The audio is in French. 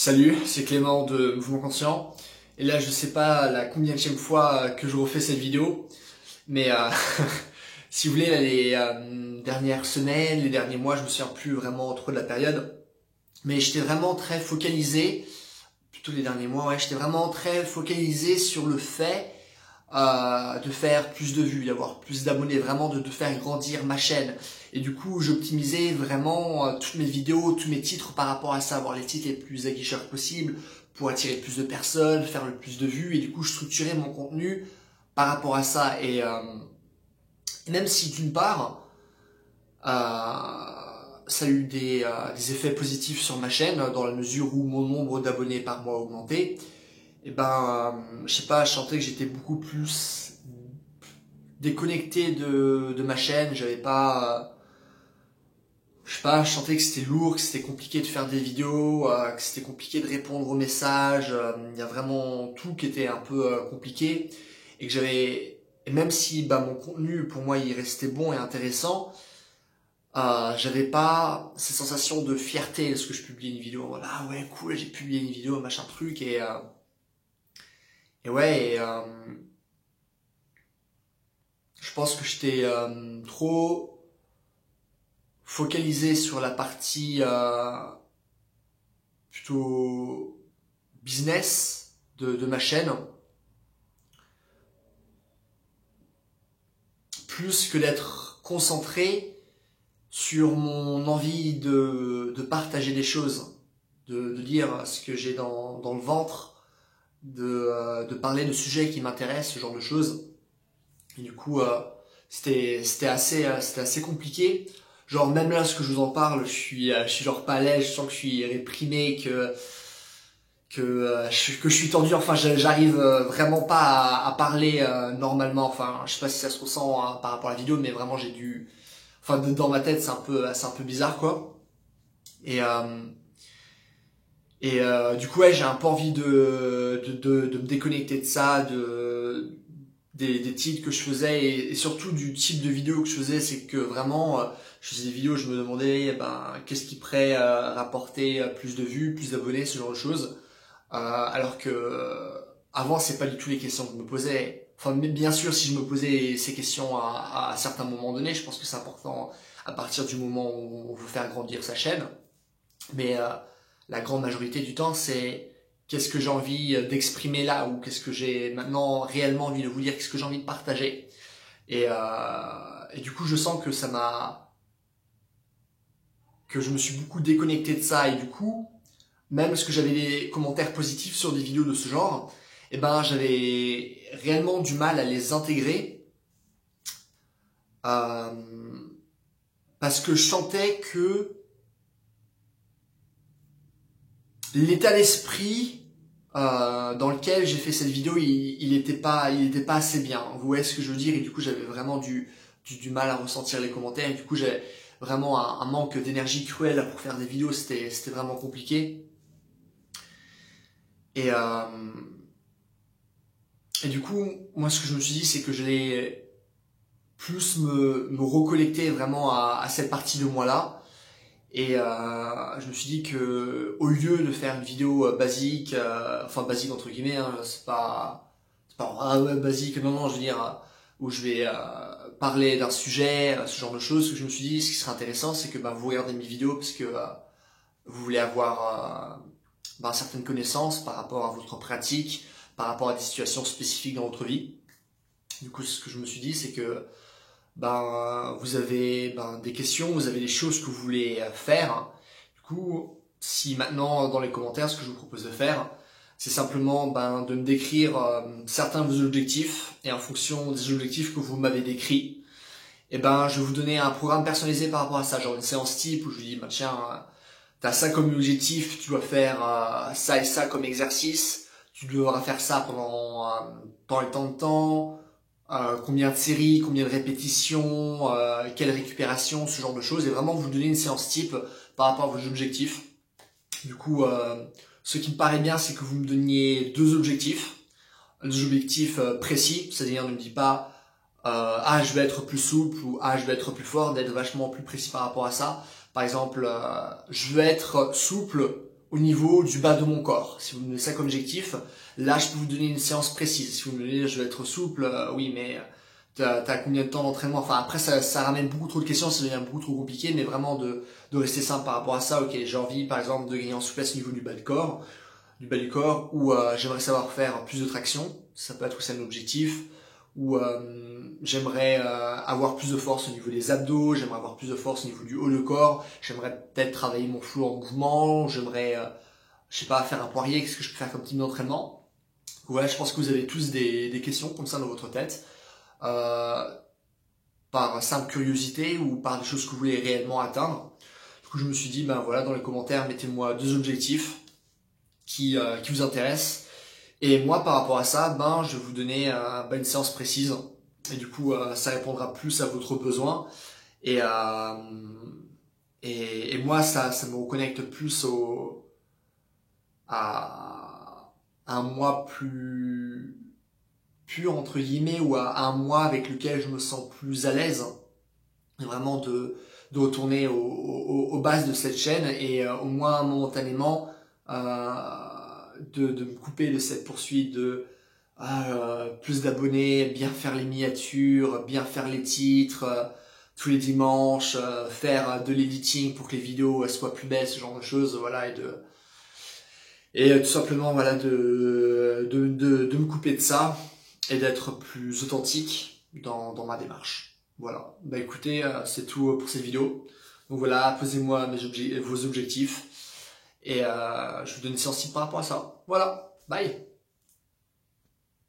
Salut, c'est Clément de Mouvement Conscient. Et là, je sais pas la combienième fois que je refais cette vidéo, mais si vous voulez, là, les dernières semaines, les derniers mois, je me souviens plus vraiment trop de la période, mais j'étais vraiment très focalisé, plutôt les derniers mois, ouais, j'étais vraiment très focalisé sur le fait de faire plus de vues, d'avoir plus d'abonnés, vraiment de faire grandir ma chaîne. Et du coup, j'optimisais vraiment toutes mes vidéos, tous mes titres par rapport à ça, avoir les titres les plus aguicheurs possibles pour attirer plus de personnes, faire le plus de vues. Et du coup, je structurais mon contenu par rapport à ça. Et même si d'une part, ça a eu des effets positifs sur ma chaîne, dans la mesure où mon nombre d'abonnés par mois a augmenté, et je sais pas, je sentais que j'étais beaucoup plus déconnecté de ma chaîne. J'avais pas, je sais pas, je sentais que c'était lourd, que c'était compliqué de faire des vidéos, que c'était compliqué de répondre aux messages. Il y a vraiment tout qui était un peu compliqué et que et même si mon contenu pour moi il restait bon et intéressant, j'avais pas cette sensation de fierté lorsque je publiais une vidéo. Voilà, ah ouais, cool, j'ai publié une vidéo, machin truc et ouais, je pense que j'étais trop focalisé sur la partie plutôt business de ma chaîne, plus que d'être concentré sur mon envie de partager des choses, de dire ce que j'ai dans le ventre, de parler de sujets qui m'intéressent, ce genre de choses. Et du coup, c'était assez compliqué. Genre même là, ce que je vous en parle, je suis genre pas à l'aise, je sens que je suis réprimé, que je suis tendu. Enfin, j'arrive vraiment pas à parler normalement. Enfin, je sais pas si ça se ressent par rapport à la vidéo, mais vraiment enfin dans ma tête, c'est un peu bizarre quoi. Et du coup, ouais, j'ai un peu envie de me déconnecter de ça, des titres que je faisais et surtout du type de vidéo que je faisais. C'est que vraiment, je faisais des vidéos, je me demandais qu'est-ce qui pourrait rapporter plus de vues, plus d'abonnés, ce genre de choses. Alors que avant, c'est pas du tout les questions que je me posais. Enfin, mais bien sûr, si je me posais ces questions à certains moments donnés, je pense que c'est important à partir du moment où on veut faire grandir sa chaîne. Mais la grande majorité du temps, c'est qu'est-ce que j'ai envie d'exprimer là, ou qu'est-ce que j'ai maintenant réellement envie de vous dire, qu'est-ce que j'ai envie de partager. Et du coup, je sens que que je me suis beaucoup déconnecté de ça, et du coup, même parce que j'avais des commentaires positifs sur des vidéos de ce genre, j'avais réellement du mal à les intégrer, euh, parce que je sentais que l'état d'esprit dans lequel j'ai fait cette vidéo, il était pas assez bien. Vous voyez ce que je veux dire? Et du coup, j'avais vraiment du mal à ressentir les commentaires. Et du coup, j'avais vraiment un manque d'énergie cruel pour faire des vidéos. C'était vraiment compliqué. Et du coup, moi, ce que je me suis dit, c'est que j'allais plus me reconnecter vraiment à cette partie de moi-là. Et je me suis dit que au lieu de faire une vidéo basique, enfin basique entre guillemets, hein, c'est pas ah ouais, basique, non, je veux dire où je vais parler d'un sujet, ce genre de choses. Ce que je me suis dit, ce qui serait intéressant, c'est que vous regardez mes vidéos parce que vous voulez avoir certaines connaissances par rapport à votre pratique, par rapport à des situations spécifiques dans votre vie. Du coup, ce que je me suis dit, c'est que vous avez des questions, vous avez des choses que vous voulez faire. Du coup, si maintenant dans les commentaires, ce que je vous propose de faire, c'est simplement de me décrire certains de vos objectifs, et en fonction des objectifs que vous m'avez décrits, je vais vous donner un programme personnalisé par rapport à ça, genre une séance type où je vous dis tiens, t'as ça comme objectif, tu dois faire ça et ça comme exercice, tu devras faire ça pendant tant et tant de temps. Combien de séries, combien de répétitions, quelle récupération, ce genre de choses, et vraiment vous donner une séance type par rapport à vos objectifs. Du coup, ce qui me paraît bien, c'est que vous me donniez deux objectifs précis, c'est-à-dire ne me dites pas je vais être plus souple ou je vais être plus fort, d'être vachement plus précis par rapport à ça. Par exemple, je veux être souple au niveau du bas de mon corps. Si vous me donnez ça comme objectif, là je peux vous donner une séance précise. Si vous me donnez je vais être souple, oui mais t'as combien de temps d'entraînement? Enfin après ça ramène beaucoup trop de questions, ça devient beaucoup trop compliqué, mais vraiment de rester simple par rapport à ça. Ok, j'ai envie par exemple de gagner en souplesse au niveau du bas du corps, ou j'aimerais savoir faire plus de traction, ça peut être aussi un objectif, ou j'aimerais avoir plus de force au niveau des abdos, j'aimerais avoir plus de force au niveau du haut de corps, j'aimerais peut-être travailler mon flot en mouvement, j'aimerais, je sais pas, faire un poirier, qu'est-ce que je peux faire comme type d'entraînement. Voilà, je pense que vous avez tous des questions comme ça dans votre tête, par simple curiosité ou par des choses que vous voulez réellement atteindre. Du coup, je me suis dit, ben voilà, dans les commentaires, mettez-moi 2 objectifs qui vous intéressent. Et moi, par rapport à ça, ben, je vais vous donner une séance précise. Et du coup, ça répondra plus à votre besoin. Et moi, ça me reconnecte plus à un moi plus pur, entre guillemets, ou à un moi avec lequel je me sens plus à l'aise. Et vraiment de retourner aux bases de cette chaîne et au moins momentanément de me couper de cette poursuite de plus d'abonnés, bien faire les miniatures, bien faire les titres tous les dimanches, faire de l'editing pour que les vidéos soient plus belles, ce genre de choses, voilà, et tout simplement voilà de me couper de ça et d'être plus authentique dans ma démarche. Voilà, bah écoutez, c'est tout pour cette vidéo. Donc voilà, posez-moi vos objectifs et je vous donne une séance par rapport à ça. Voilà, bye.